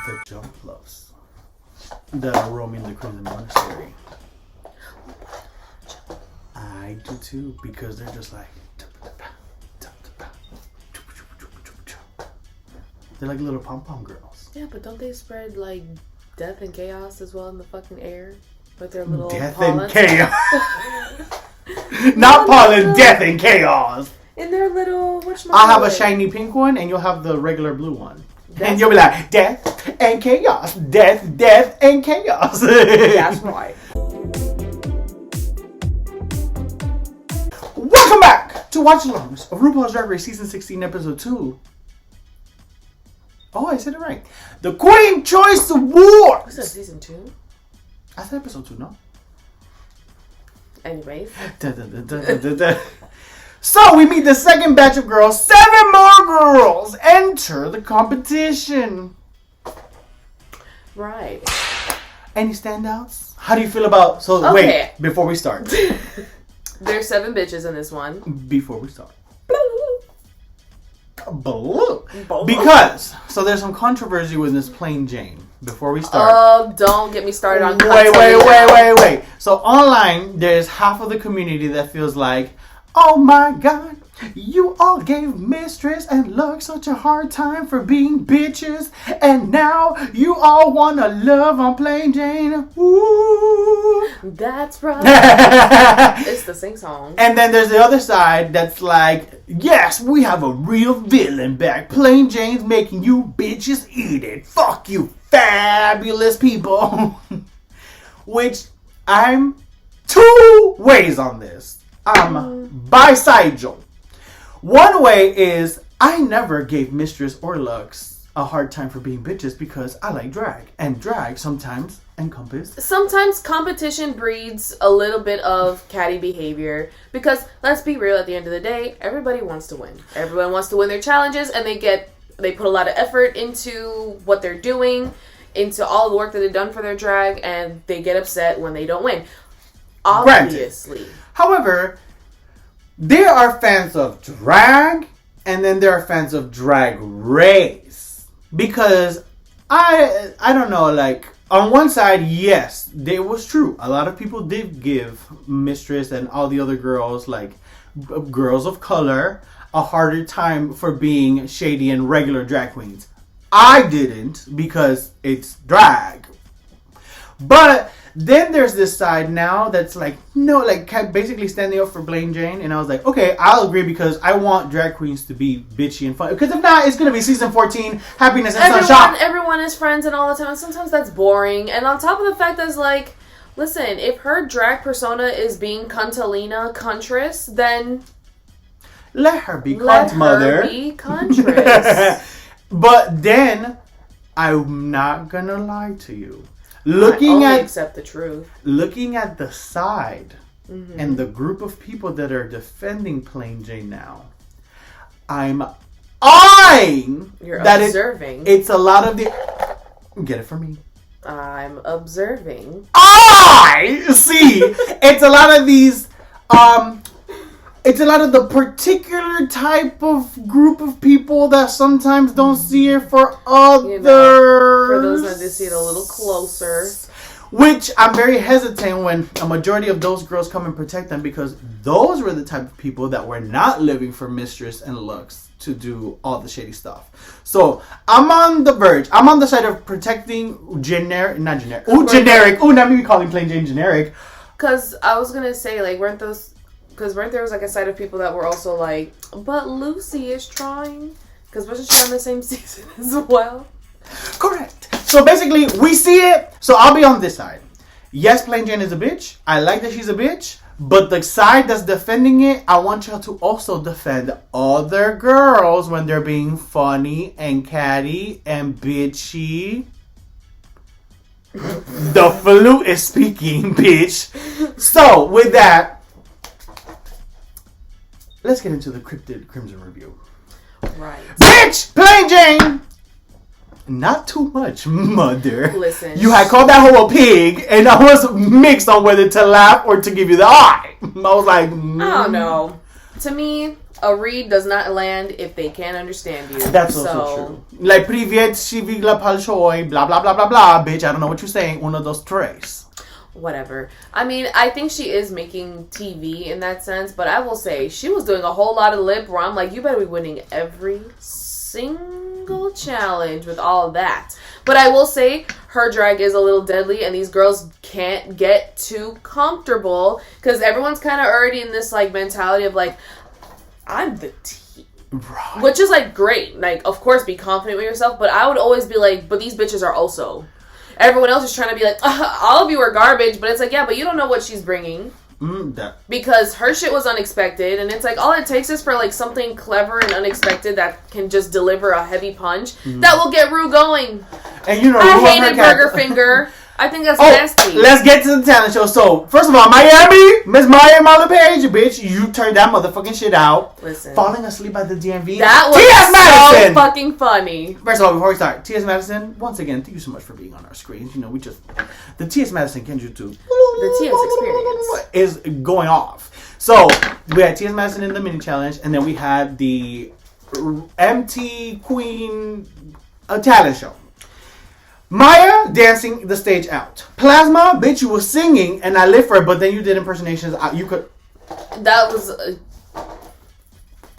the jump loves that are roaming the Crimson Monastery. I do too, because they're just like, they're like little pom-pom girls. Yeah, but don't they spread like death and chaos as well in the fucking air with their little death pollen? And chaos. Not pollen, death and chaos. In their little, I'll have a shiny pink one, and you'll have the regular blue one. And you'll be like, death and chaos. Death and chaos. That's right. Welcome back to Watch-A-Lerngz of RuPaul's Drag Race Season 16, Episode 2. Oh, I said it right. The Queen Choice Awards. Was that Season 2? I said Episode 2, no? Anyways. So, we meet the second batch of girls. 7 more girls enter the competition. Right. Any standouts? How do you feel about... So, okay. Wait, before we start. There's 7 bitches in this one. Before we start. Blue. Because, so there's some controversy with this Plain Jane. Before we start. Oh, don't get me started on Wait. So online, there's half of the community that feels like, oh my god, you all gave Mistress and Lux such a hard time for being bitches, and now you all want to love on Plain Jane. Ooh. That's right. It's the sing song. And then there's the other side that's like, yes, we have a real villain back. Plain Jane's making you bitches eat it. Fuck you, fabulous people. Which I'm 2 ways on this. I'm bisexual. One way is I never gave Mistress or Lux a hard time for being bitches because I like drag. And drag sometimes encompasses. Sometimes competition breeds a little bit of catty behavior. Because let's be real, at the end of the day, everybody wants to win. Everyone wants to win their challenges, and they put a lot of effort into what they're doing, into all the work that they've done for their drag, and they get upset when they don't win. Obviously. Granted. However, there are fans of drag, and then there are fans of drag race. Because I don't know, like, on one side, yes, it was true. A lot of people did give Mistress and all the other girls, like, girls of color, a harder time for being shady and regular drag queens. I didn't, because it's drag. But then there's this side now that's like, no, like basically standing up for Plain Jane. And I was like, okay, I'll agree because I want drag queens to be bitchy and fun. Because if not, it's going to be season 14, happiness and sunshine. Everyone is friends and all the time. And sometimes that's boring. And on top of the fact that's like, listen, if her drag persona is being Cuntalina Cuntress, then... Let her be cunt, mother. Let her be Cuntress. But then, I'm not going to lie to you. Accept the truth. Looking at the side and the group of people that are defending Plain Jane now, I'm eyeing. You're observing. It's a lot of the. Get it from me. I'm observing. I see. It's a lot of these. It's a lot of the particular type of group of people that sometimes don't see it for others. You know, for those that do see it a little closer. Which I'm very hesitant when a majority of those girls come and protect them, because those were the type of people that were not living for Mistress and Lux to do all the shady stuff. So I'm on the verge. I'm on the side of protecting generic. Not me calling Plain Jane generic. Because I was going to say, like, weren't there was like a side of people that were also like, but Lucy is trying? Because wasn't she on the same season as well? Correct. So basically, we see it. So I'll be on this side. Yes, Plain Jane is a bitch. I like that she's a bitch. But the side that's defending it, I want y'all to also defend other girls when they're being funny and catty and bitchy. The flute is speaking, bitch. So, with that, let's get into the cryptid Crimson review. Right. Bitch! Plain Jane! Not too much, mother. Listen. You had called that hoe a pig, and I was mixed on whether to laugh or to give you the eye. I was like... I don't know. To me, a read does not land if they can't understand you. That's also true. Like, Privet, Shivigla Palshoi, blah, blah, blah, blah, blah. Bitch, I don't know what you're saying. Uno, dos, tres. Whatever. I mean, I think she is making TV in that sense, but I will say, she was doing a whole lot of lip where I'm like, you better be winning every single challenge with all of that. But I will say, her drag is a little deadly, and these girls can't get too comfortable, because everyone's kind of already in this, like, mentality of, like, I'm the tea. Right. Which is, like, great. Like, of course, be confident with yourself, but I would always be like, but these bitches are also. Everyone else is trying to be like, all of you are garbage, but it's like, yeah, but you don't know what she's bringing. Because her shit was unexpected, and it's like, all it takes is for, like, something clever and unexpected that can just deliver a heavy punch that will get Rue going. And you know, I hated Burger Finger. I think that's nasty. Let's get to the talent show. So, first of all, Miami, Miss Mhi'ya Malapage, bitch, you turned that motherfucking shit out. Listen. Falling asleep at the DMV. That was T.S. Madison. so fucking funny. First of all, before we start, T.S. Madison, once again, thank you so much for being on our screens. You know, the T.S. Madison Kenjutsu. The T.S. experience is going off. So, we had T.S. Madison in the mini challenge, and then we had the MT Queen talent show. Mhi'ya dancing the stage out. Plasma, bitch, you were singing, and I live for it, but then you did impersonations. You could. That was.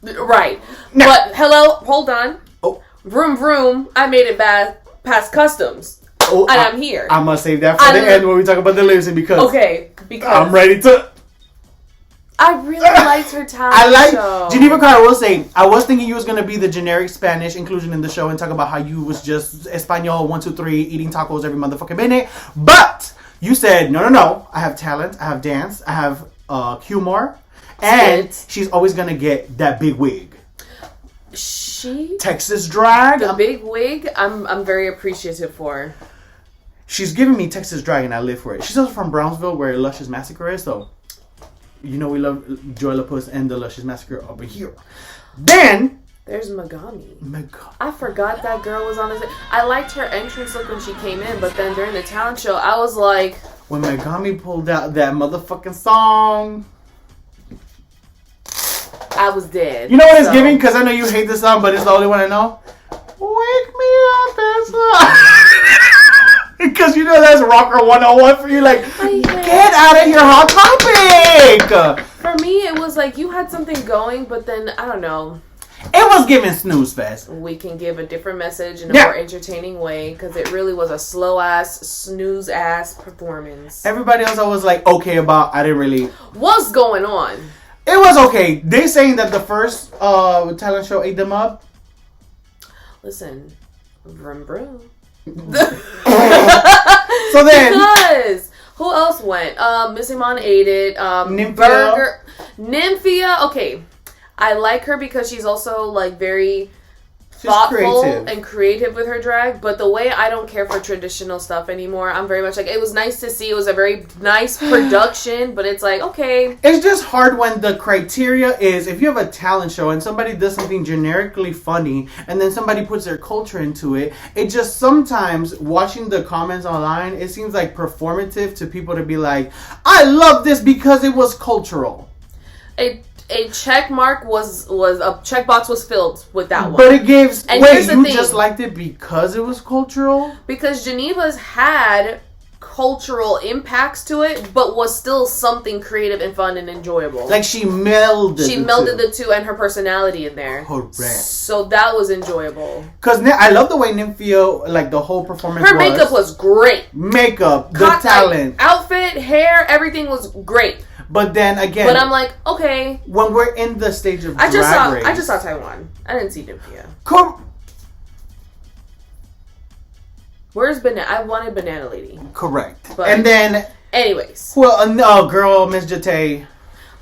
Right. Now, but, hello, hold on. Oh. Vroom, vroom, I made it past customs. Oh, and I'm here. I must save that for the end when we talk about the lipsing because I'm ready to. I really liked her talent show. Geneva Carter will say, I was thinking you was going to be the generic Spanish inclusion in the show and talk about how you was just Espanol 1, 2, 3 eating tacos every motherfucking minute. But you said, no. I have talent. I have dance. I have humor. And she's always going to get that big wig. Texas drag. The big wig, I'm very appreciative for. She's giving me Texas drag and I live for it. She's also from Brownsville where Luscious Massacre is, so you know we love Joy LaPuss and the Luscious Massacre over here. Then there's Megami. I forgot that girl was on this. I liked her entrance look when she came in, but then during the talent show, I was like, when Megami pulled out that motherfucking song, I was dead. You know what it's giving? Because I know you hate this song, but it's the only one I know. Wake me up and because you know that's Rocker 101 for you. Like, get out of here, Hot Topic! For me, it was like you had something going, but then, I don't know. It was giving snooze fest. We can give a different message in a more entertaining way because it really was a slow-ass, snooze-ass performance. Everybody else I was like, okay about. I didn't really. What's going on? It was okay. They saying that the first talent show ate them up. Listen, vroom vroom. So then, because who else went? Miss Iman ate it. Mhi'ya. Okay, I like her because she's also like very thoughtful and creative with her drag, but the way I don't care for traditional stuff anymore. I'm very much like, it was nice to see. It was a very nice production, but it's like, okay. It's just hard when the criteria is, if you have a talent show and somebody does something generically funny and then somebody puts their culture into it, it just sometimes, watching the comments online, it seems like performative to people to be like, I love this because it was cultural. A check mark was a checkbox was filled with that one. But it gives. And wait, you just liked it because it was cultural? Because Geneva's had cultural impacts to it, but was still something creative and fun and enjoyable. Like she melded the two and her personality in there. Correct. So that was enjoyable. Because I love the way Nymphia, like the whole performance. Her makeup was great. Makeup, the talent, outfit, hair, everything was great. But then again, but I'm like, okay. When we're in the stage of drag race, I just saw Taiwan. I didn't see Nymphia. Where's Banana? I wanted Banana Lady. Correct. But and then, anyways, well, girl, Miss Jate.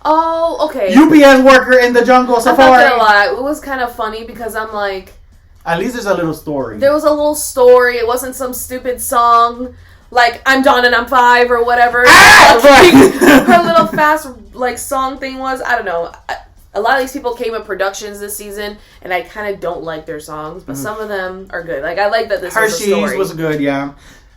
Oh, okay. UPS worker in the jungle safari. I'm not gonna lie, it was kind of funny because I'm like, at least there's a little story. There was a little story. It wasn't some stupid song. Like, I'm Dawn and I'm 5 or whatever. Her little fast, like, song thing was. I don't know. A lot of these people came with productions this season, and I kind of don't like their songs, but some of them are good. Like, I like that this was a story. Was good, yeah.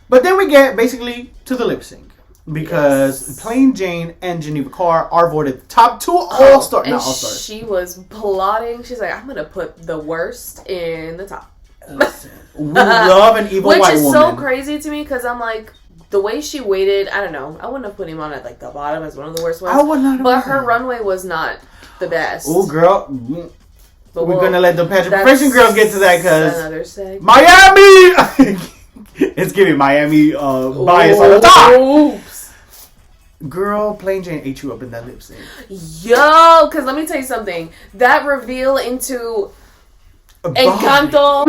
But then we get, basically, to the lip sync. Because Plain Jane and Geneva Carr are voted the top 2 all-stars. And she was plotting. She's like, I'm going to put the worst in the top. Listen, we love an evil white woman. Which is so crazy to me because I'm like, the way she waited, I don't know. I wouldn't have put him on at like the bottom as one of the worst ones. I would not have. But her runway was not the best. Oh, girl. But we're going to let the pageant profession girls get to that because another segment. Miami! It's giving Miami bias on the top. Oops. Girl, Plain Jane ate you up in that lip sync. Yo, because let me tell you something. That reveal into Encanto.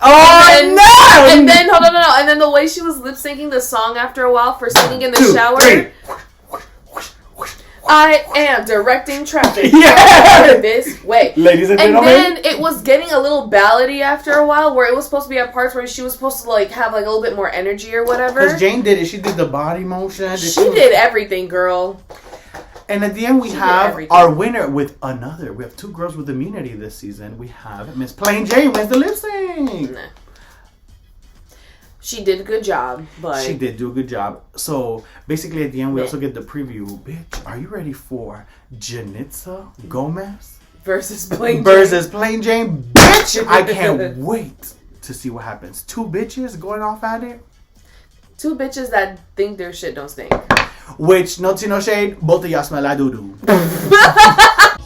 Oh, no! And then, hold on, no. And then the way she was lip syncing the song after a while for singing in the shower. 3. I am directing traffic this way. Ladies and gentlemen. And then it was getting a little ballady after a while where it was supposed to be at parts where she was supposed to like have like a little bit more energy or whatever. Because Jane did it. She did the body motion. She did everything, girl. And at the end we have our winner with another. We have 2 girls with immunity this season. We have Miss Plain Jane wins the lip sync. Nah. She did a good job, but... She did do a good job. So, basically at the end, we also get the preview. Bitch, are you ready for Janitza Gomez? Versus Plain Jane? Bitch, I can't wait to see what happens. 2 bitches going off at it. 2 bitches that think their shit don't stink. Which, no tea, no shade, both of y'all smell like doo-doo.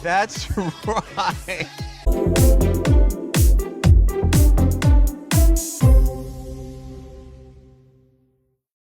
That's right.